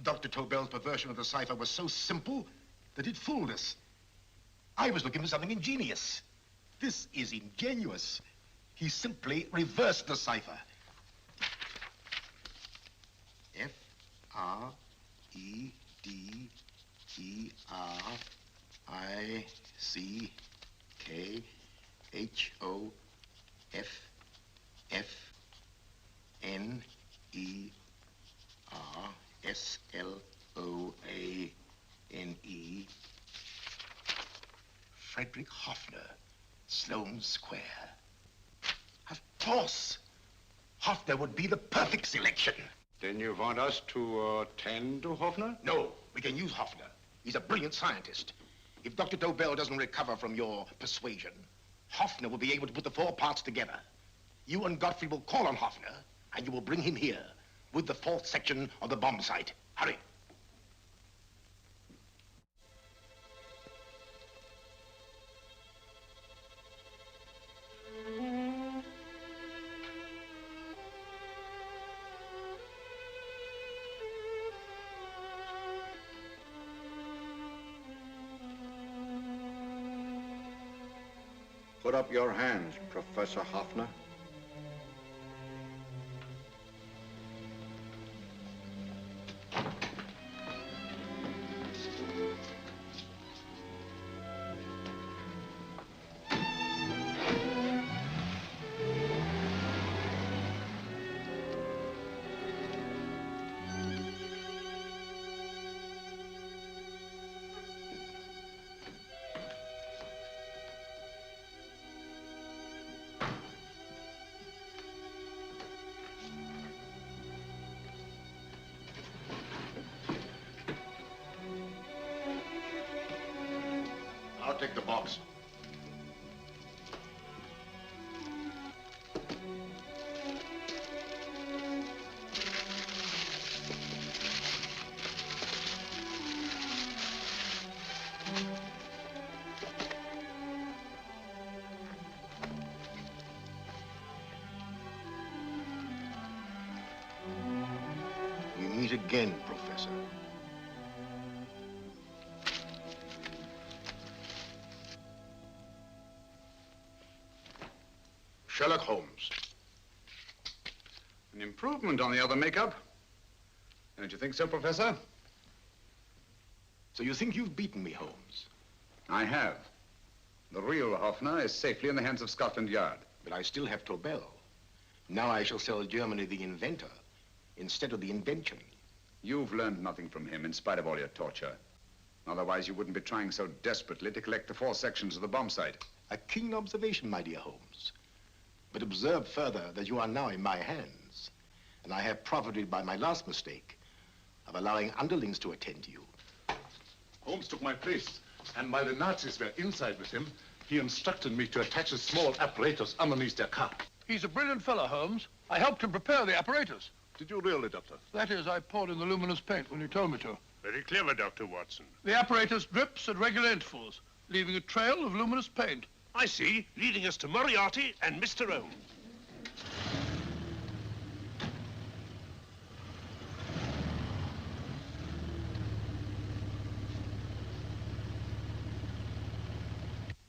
Dr. Tobel's perversion of the cipher was so simple that it fooled us. I was looking for something ingenious. This is ingenious. He simply reversed the cipher. F-R-E-D-E-R-I-C-K-H-O-F-N-E-R-S-L-O-A-N-E. Frederick Hoffner, Sloane Square. Of course. Hoffner would be the perfect selection. Then you want us to tend to Hoffner? No, we can use Hoffner. He's a brilliant scientist. If Dr. Tobel doesn't recover from your persuasion, Hoffner will be able to put the 4 parts together. You and Godfrey will call on Hoffner, and you will bring him here with the 4th section of the bomb site. Hurry. Put up your hands, Professor Hoffner. I'll take the box. We meet again, Professor. Sherlock Holmes. An improvement on the other makeup. Don't you think so, Professor? So you think you've beaten me, Holmes? I have. The real Hoffner is safely in the hands of Scotland Yard. But I still have Tobel. Now I shall sell Germany the inventor instead of the invention. You've learned nothing from him in spite of all your torture. Otherwise, you wouldn't be trying so desperately to collect the 4 sections of the bomb site. A keen observation, my dear Holmes. But observe further that you are now in my hands, and I have profited by my last mistake of allowing underlings to attend to you. Holmes took my place, and while the Nazis were inside with him, he instructed me to attach a small apparatus underneath their car. He's a brilliant fellow, Holmes. I helped him prepare the apparatus. Did you really, Doctor? That is, I poured in the luminous paint when you told me to. Very clever, Dr. Watson. The apparatus drips at regular intervals, leaving a trail of luminous paint. I see, leading us to Moriarty and Mr. Holmes.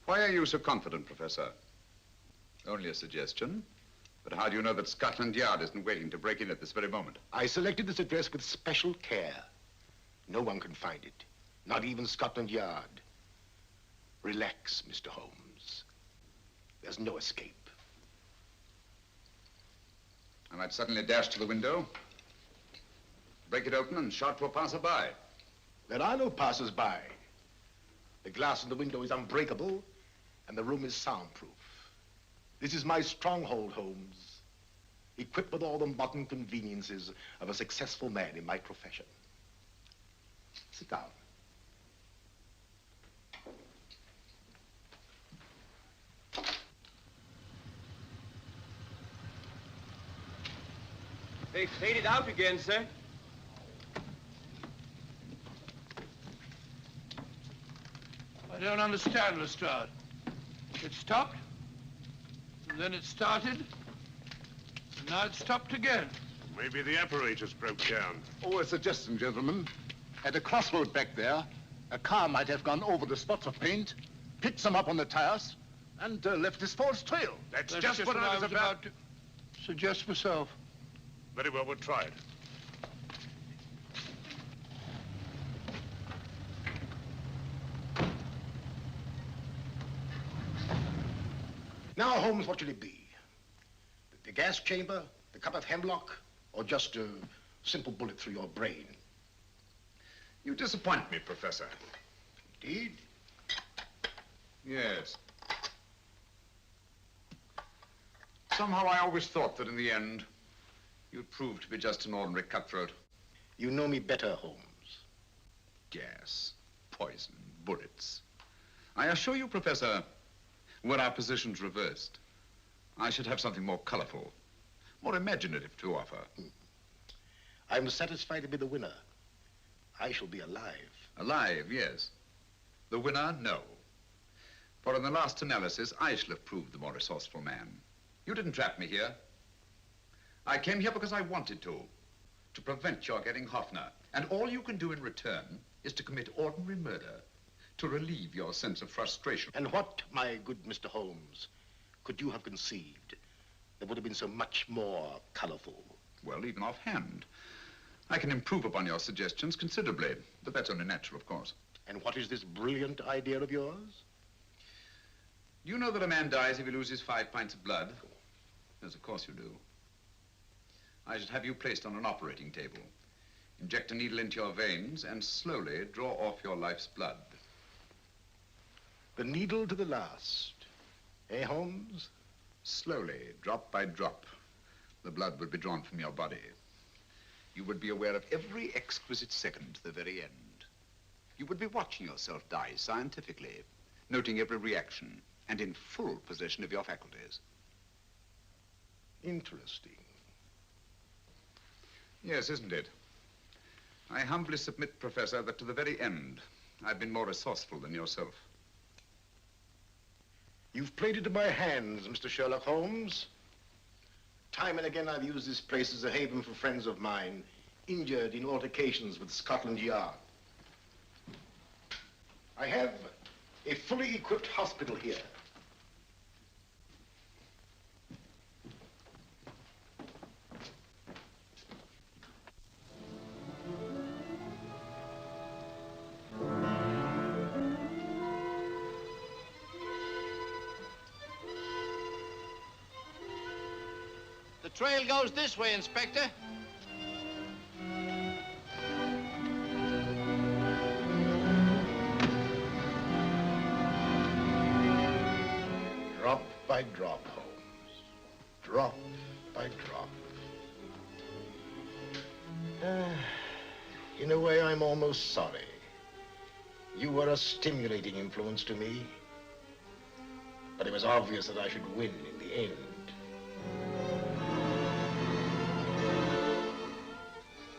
Why are you so confident, Professor? Only a suggestion. But how do you know that Scotland Yard isn't waiting to break in at this very moment? I selected this address with special care. No one can find it, not even Scotland Yard. Relax, Mr. Holmes. There's no escape. I might suddenly dash to the window, break it open, and shout to a passerby. There are no passers-by. The glass in the window is unbreakable, and the room is soundproof. This is my stronghold, Holmes, equipped with all the modern conveniences of a successful man in my profession. Sit down. They faded out again, sir. I don't understand, Lestrade. It stopped, and then it started, and now it stopped again. Maybe the apparatus broke down. Oh, a suggestion, gentlemen. At a crossroad back there, a car might have gone over the spots of paint, picked them up on the tires, and left this false trail. That's just what I was about to suggest myself. Very well, we'll try it. Now, Holmes, what should it be? The gas chamber, the cup of hemlock, or just a simple bullet through your brain? You disappoint me, Professor. Indeed? Yes. Somehow I always thought that in the end, you'd prove to be just an ordinary cutthroat. You know me better, Holmes. Gas, poison, bullets. I assure you, Professor, were our positions reversed, I should have something more colorful, more imaginative to offer. I'm satisfied to be the winner. I shall be alive. Alive, yes. The winner, no. For in the last analysis, I shall have proved the more resourceful man. You didn't trap me here. I came here because I wanted to prevent your getting Hoffner. And all you can do in return is to commit ordinary murder, to relieve your sense of frustration. And what, my good Mr. Holmes, could you have conceived that would have been so much more colorful? Well, even offhand, I can improve upon your suggestions considerably, but that's only natural, of course. And what is this brilliant idea of yours? You know that a man dies if he loses 5 pints of blood? Yes, of course you do. I should have you placed on an operating table. Inject a needle into your veins and slowly draw off your life's blood. The needle to the last. Eh, Holmes? Slowly, drop by drop, the blood would be drawn from your body. You would be aware of every exquisite second to the very end. You would be watching yourself die scientifically, noting every reaction, and in full possession of your faculties. Interesting. Yes, isn't it? I humbly submit, Professor, that to the very end, I've been more resourceful than yourself. You've played into my hands, Mr. Sherlock Holmes. Time and again, I've used this place as a haven for friends of mine, injured in altercations with Scotland Yard. I have a fully equipped hospital here. The trail goes this way, Inspector. Drop by drop, Holmes. Drop by drop. In a way, I'm almost sorry. You were a stimulating influence to me. But it was obvious that I should win in the end.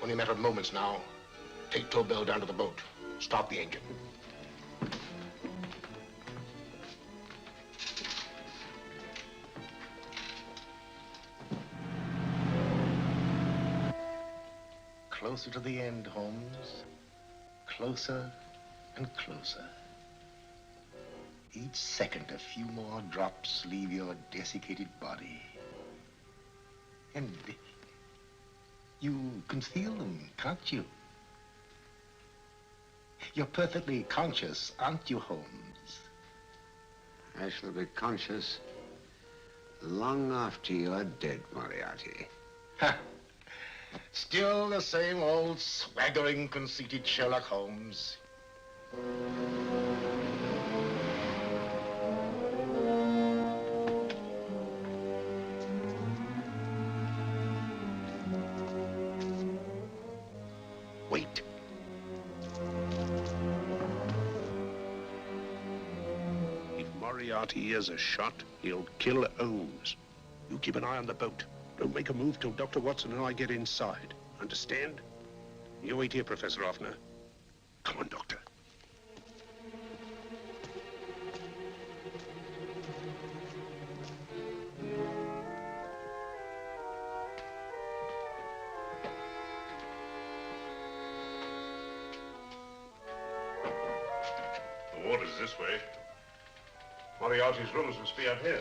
Only a matter of moments now. Take Tobel down to the boat. Start the engine. Closer to the end, Holmes. Closer and closer. Each second, a few more drops leave your desiccated body. And you can feel them, can't you? You're perfectly conscious, aren't you, Holmes? I shall be conscious long after you're dead, Moriarty. Ha! Still the same old swaggering, conceited Sherlock Holmes. Wait. If Moriarty hears a shot, he'll kill Holmes. You keep an eye on the boat. Don't make a move till Dr. Watson and I get inside. Understand? You wait here, Professor Offner. Come on, Doctor. The water's this way. Moriarty's rooms must be out here.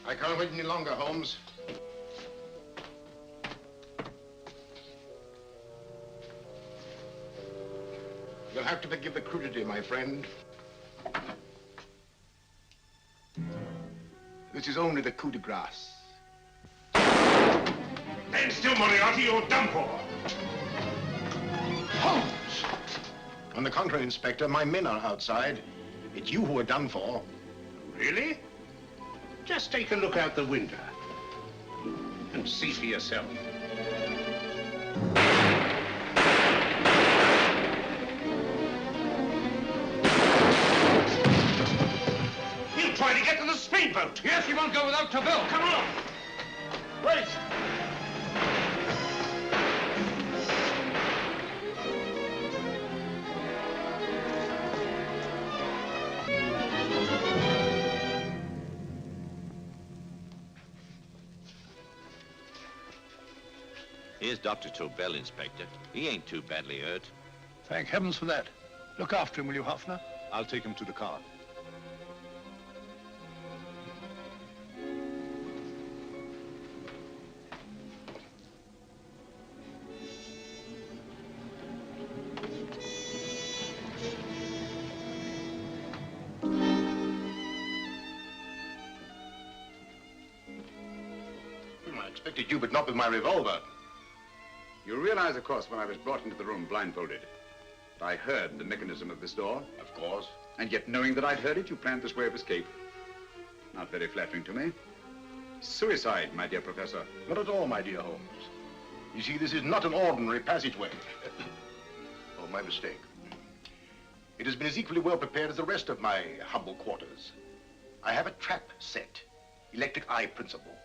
I can't wait any longer, Holmes. You'll have to forgive the crudity, my friend. This is only the coup de grace. Stand still, Moriarty, you're done for. Holmes! On the contrary, Inspector, my men are outside. It's you who are done for. Really? Just take a look out the window and see for yourself. He'll try to get to the speedboat. Yes, he won't go without Tobel. Come on. Wait. Here's Dr. Tobel, Inspector. He ain't too badly hurt. Thank heavens for that. Look after him, will you, Hoffner? I'll take him to the car. I expected you, but not with my revolver. You realize, of course, when I was brought into the room blindfolded, that I heard the mechanism of this door? Of course. And yet, knowing that I'd heard it, you planned this way of escape. Not very flattering to me. Suicide, my dear Professor. Not at all, my dear Holmes. You see, this is not an ordinary passageway. Oh, my mistake. It has been as equally well prepared as the rest of my humble quarters. I have a trap set, electric eye principle.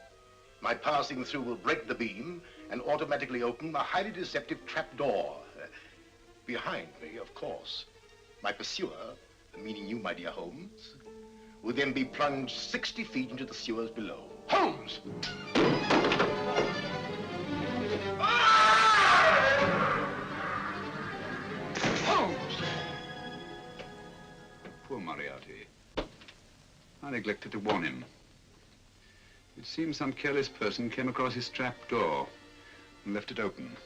My passing through will break the beam and automatically open a highly deceptive trap door. Behind me, of course, my pursuer, meaning you, my dear Holmes, will then be plunged 60 feet into the sewers below. Holmes! Holmes! Poor Moriarty. I neglected to warn him. It seems some careless person came across his trap door and left it open.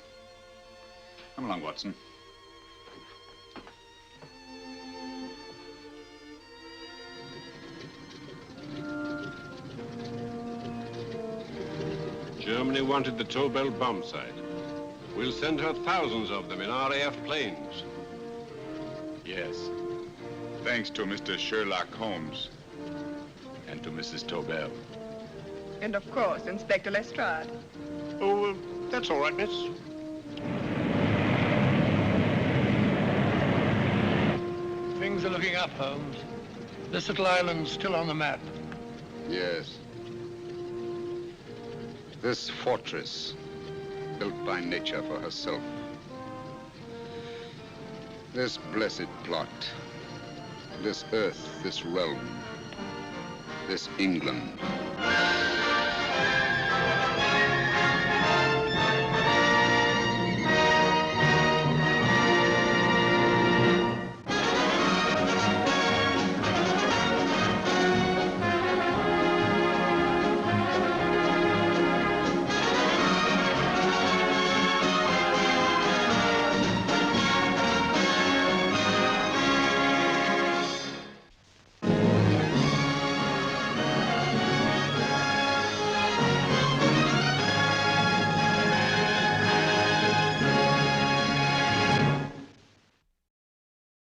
Come along, Watson. Germany wanted the Tobel bomb site. We'll send her thousands of them in RAF planes. Yes. Thanks to Mr. Sherlock Holmes and to Mrs. Tobel. And of course, Inspector Lestrade. Oh, that's all right, miss. Things are looking up, Holmes. This little island's still on the map. Yes. This fortress, built by nature for herself. This blessed plot. This earth, this realm. This England.